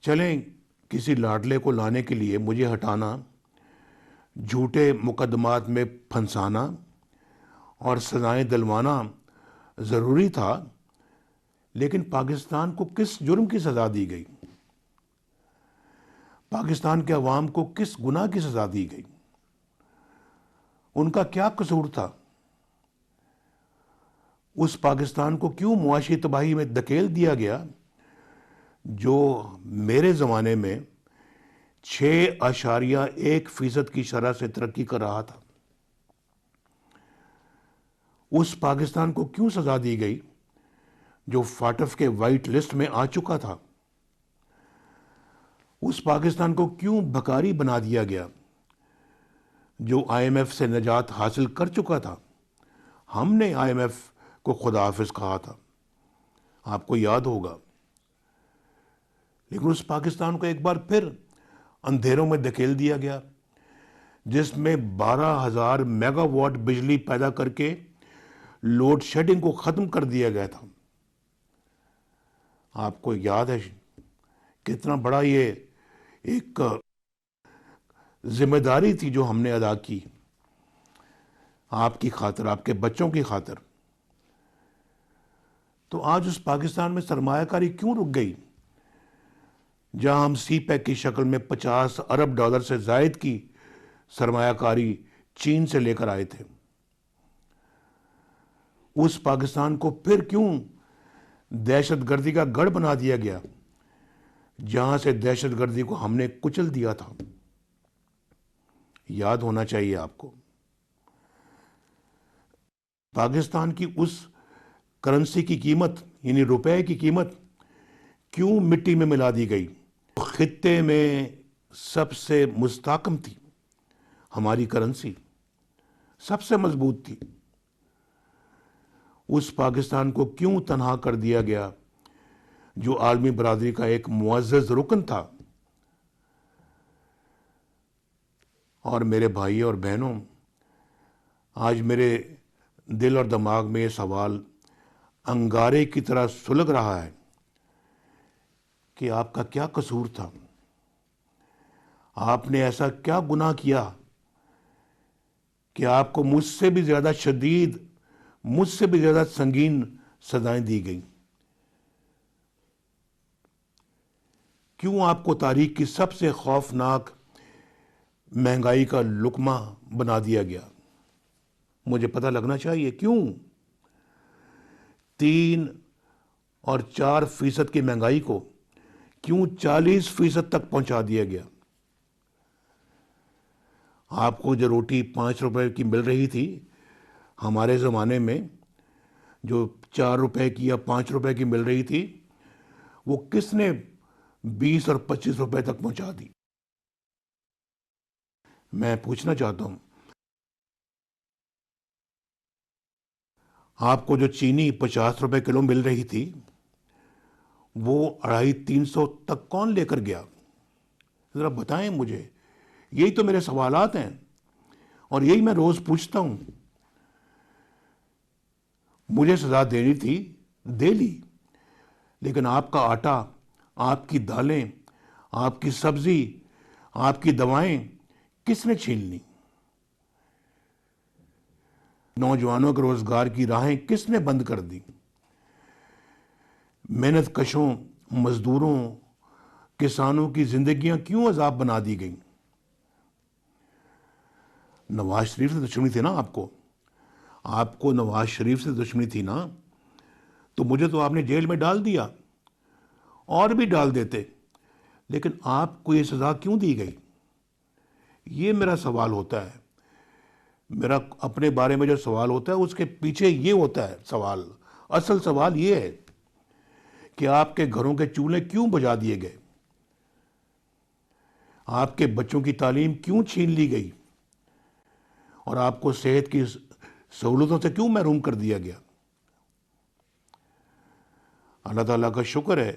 चलें, किसी लाडले को लाने के लिए मुझे हटाना, झूठे मुकदमात में फंसाना और सजाएं दिलवाना ज़रूरी था, लेकिन पाकिस्तान को किस जुर्म की सज़ा दी गई? पाकिस्तान के अवाम को किस गुनाह की सज़ा दी गई? उनका क्या कसूर था? उस पाकिस्तान को क्यों मुआशी तबाही में धकेल दिया गया जो मेरे ज़माने में 6.1% की शरह से तरक्की कर रहा था? उस पाकिस्तान को क्यों सज़ा दी गई जो फाटफ के वाइट लिस्ट में आ चुका था? उस पाकिस्तान को क्यों भकारी बना दिया गया जो IMF से निजात हासिल कर चुका था? हमने IMF को खुदा हाफिज कहा था, आपको याद होगा। लेकिन उस पाकिस्तान को एक बार फिर अंधेरों में धकेल दिया गया, जिसमें 12,000 मेगावाट बिजली पैदा करके लोड शेडिंग को ख़त्म कर दिया गया था। आपको याद है कितना बड़ा ये एक जिम्मेदारी थी जो हमने अदा की आपकी खातिर, आपके बच्चों की खातिर। तो आज उस पाकिस्तान में सरमायाकारी क्यों रुक गई जहां हम CPEC की शक्ल में 50 अरब डॉलर से जायद की सरमायाकारी चीन से लेकर आए थे? उस पाकिस्तान को फिर क्यों दहशतगर्दी का गढ़ बना दिया गया जहां से दहशतगर्दी को हमने कुचल दिया था? याद होना चाहिए आपको। पाकिस्तान की उस करेंसी की कीमत यानी रुपए की कीमत क्यों मिट्टी में मिला दी गई? खित्ते में सबसे मुस्तहकम थी हमारी करेंसी, सबसे मजबूत थी। उस पाकिस्तान को क्यों तनहा कर दिया गया जो आलमी बरादरी का एक मुअज़्ज़ज़ रुकन था? और मेरे भाई और बहनों, आज मेरे दिल और दिमाग में ये सवाल अंगारे की तरह सुलग रहा है कि आपका क्या कसूर था? आपने ऐसा क्या गुनाह किया कि आपको मुझसे भी ज़्यादा शदीद, मुझसे भी ज़्यादा संगीन सजाएं दी गई? क्यों आपको तारीख की सबसे खौफनाक महंगाई का लुकमा बना दिया गया? मुझे पता लगना चाहिए क्यों 3 और 4% की महंगाई को क्यों 40% तक पहुंचा दिया गया? आपको जो रोटी 5 रुपए की मिल रही थी हमारे ज़माने में, जो 4 रुपए की या 5 रुपए की मिल रही थी, वो किसने 20 और 25 रुपए तक पहुंचा दी? मैं पूछना चाहता हूं, आपको जो चीनी 50 रुपए किलो मिल रही थी वो 250-300 तक कौन लेकर गया? ज़रा बताएं मुझे। यही तो मेरे सवालात हैं और यही मैं रोज़ पूछता हूं। मुझे सज़ा देनी थी, दे ली, लेकिन आपका आटा, आपकी दालें, आपकी सब्जी, आपकी दवाएं किसने छीन ली? नौजवानों के रोजगार की राहें किसने बंद कर दी? मेहनत कशों, मजदूरों, किसानों की जिंदगियां क्यों अजाब बना दी गई? नवाज शरीफ से दुश्मनी थी ना आपको नवाज शरीफ से दुश्मनी थी ना, तो मुझे तो आपने जेल में डाल दिया और भी डाल देते, लेकिन आपको ये सजा क्यों दी गई? ये मेरा सवाल होता है। मेरा अपने बारे में जो सवाल होता है उसके पीछे ये होता है सवाल। असल सवाल ये है कि आपके घरों के चूल्हे क्यों बुझा दिए गए? आपके बच्चों की तालीम क्यों छीन ली गई? और आपको सेहत की सहूलतों से क्यों महरूम कर दिया गया? अल्लाह ताला का शुक्र है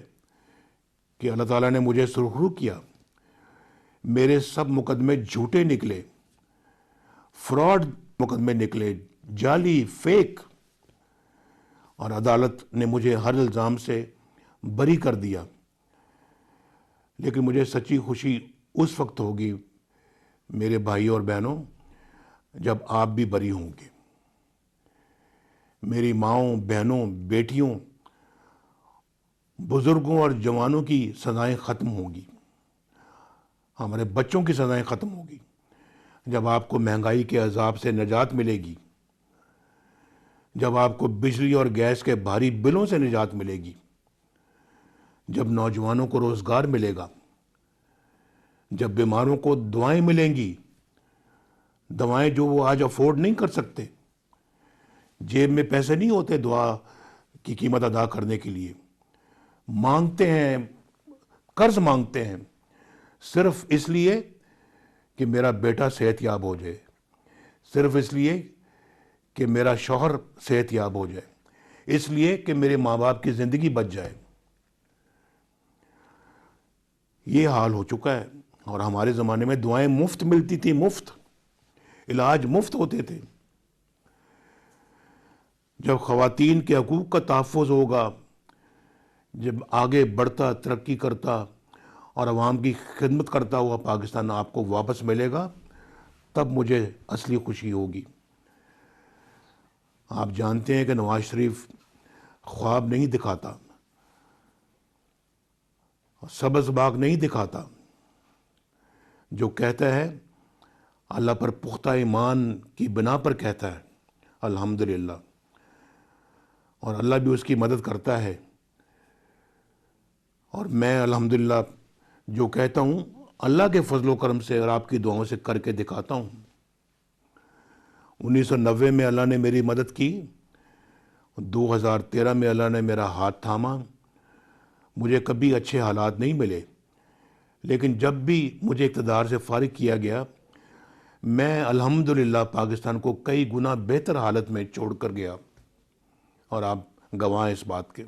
कि अल्लाह ताला ने मुझे सुरखरू किया। मेरे सब मुकदमे झूठे निकले, फ्रॉड मुकदमे निकले, जाली, फेक, और अदालत ने मुझे हर इल्ज़ाम से बरी कर दिया। लेकिन मुझे सच्ची खुशी उस वक्त होगी मेरे भाई और बहनों जब आप भी बरी होंगे। मेरी माँओं, बहनों, बेटियों, बुज़ुर्गों और जवानों की सज़ाएं ख़त्म होंगी, हमारे बच्चों की सज़ाएं ख़त्म होगी। जब आपको महंगाई के अज़ाब से निजात मिलेगी, जब आपको बिजली और गैस के भारी बिलों से निजात मिलेगी, जब नौजवानों को रोज़गार मिलेगा, जब बीमारों को दवाएं मिलेंगी, दवाएं जो वो आज अफोर्ड नहीं कर सकते, जेब में पैसे नहीं होते दवा की कीमत अदा करने के लिए, मांगते हैं, कर्ज मांगते हैं सिर्फ इसलिए कि मेरा बेटा सेहतयाब हो जाए, सिर्फ इसलिए कि मेरा शौहर सेहतयाब हो जाए, इसलिए कि मेरे माँ बाप की ज़िंदगी बच जाए। ये हाल हो चुका है। और हमारे ज़माने में दुआएं मुफ्त मिलती थी, मुफ्त इलाज मुफ्त होते थे। जब ख़वातीन के हकूक़ का तहफ़्फ़ुज़ होगा, जब आगे बढ़ता, तरक्की करता और अवाम की खिदमत करता हुआ पाकिस्तान आपको वापस मिलेगा, तब मुझे असली खुशी होगी। आप जानते हैं कि नवाज शरीफ ख्वाब नहीं दिखाता, सब्ज़ बाग नहीं दिखाता, जो कहता है अल्लाह पर पुख्ता ईमान की बिना पर कहता है अल्हम्दुलिल्लाह, और अल्लाह भी उसकी मदद करता है। और मैं अल्हम्दुलिल्लाह जो कहता हूँ अल्लाह के फजलो करम से और आपकी दुआओं से करके दिखाता हूँ। 1990 में अल्लाह ने मेरी मदद की, 2013 में अल्लाह ने मेरा हाथ थामा। मुझे कभी अच्छे हालात नहीं मिले, लेकिन जब भी मुझे इक़्तिदार से फारिग किया गया, मैं अल्हम्दुलिल्लाह पाकिस्तान को कई गुना बेहतर हालत में छोड़ कर गया, और आप गवाह हैं इस बात के।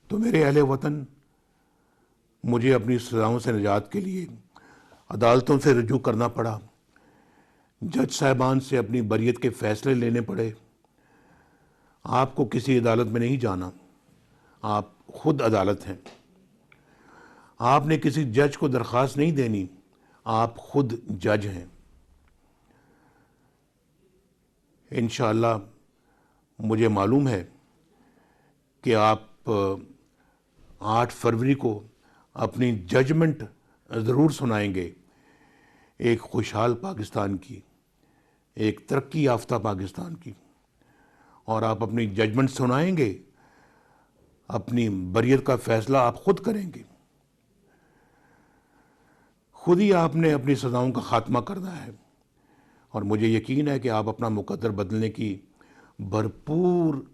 तो मेरे अहले वतन, मुझे अपनी सज़ाओं से निजात के लिए अदालतों से रुजू करना पड़ा, जज साहिबान से अपनी बरियत के फ़ैसले लेने पड़े। आपको किसी अदालत में नहीं जाना, आप खुद अदालत हैं। आपने किसी जज को दरख्वास्त नहीं देनी, आप खुद जज हैं। इंशाअल्लाह मुझे मालूम है कि आप 8 फरवरी को अपनी जजमेंट ज़रूर सुनाएंगे, एक खुशहाल पाकिस्तान की, एक तरक्की याफ्ता पाकिस्तान की, और आप अपनी जजमेंट सुनाएंगे, अपनी बरियत का फ़ैसला आप खुद करेंगे। खुद ही आपने अपनी सज़ाओं का ख़ात्मा करना है, और मुझे यकीन है कि आप अपना मुकद्दर बदलने की भरपूर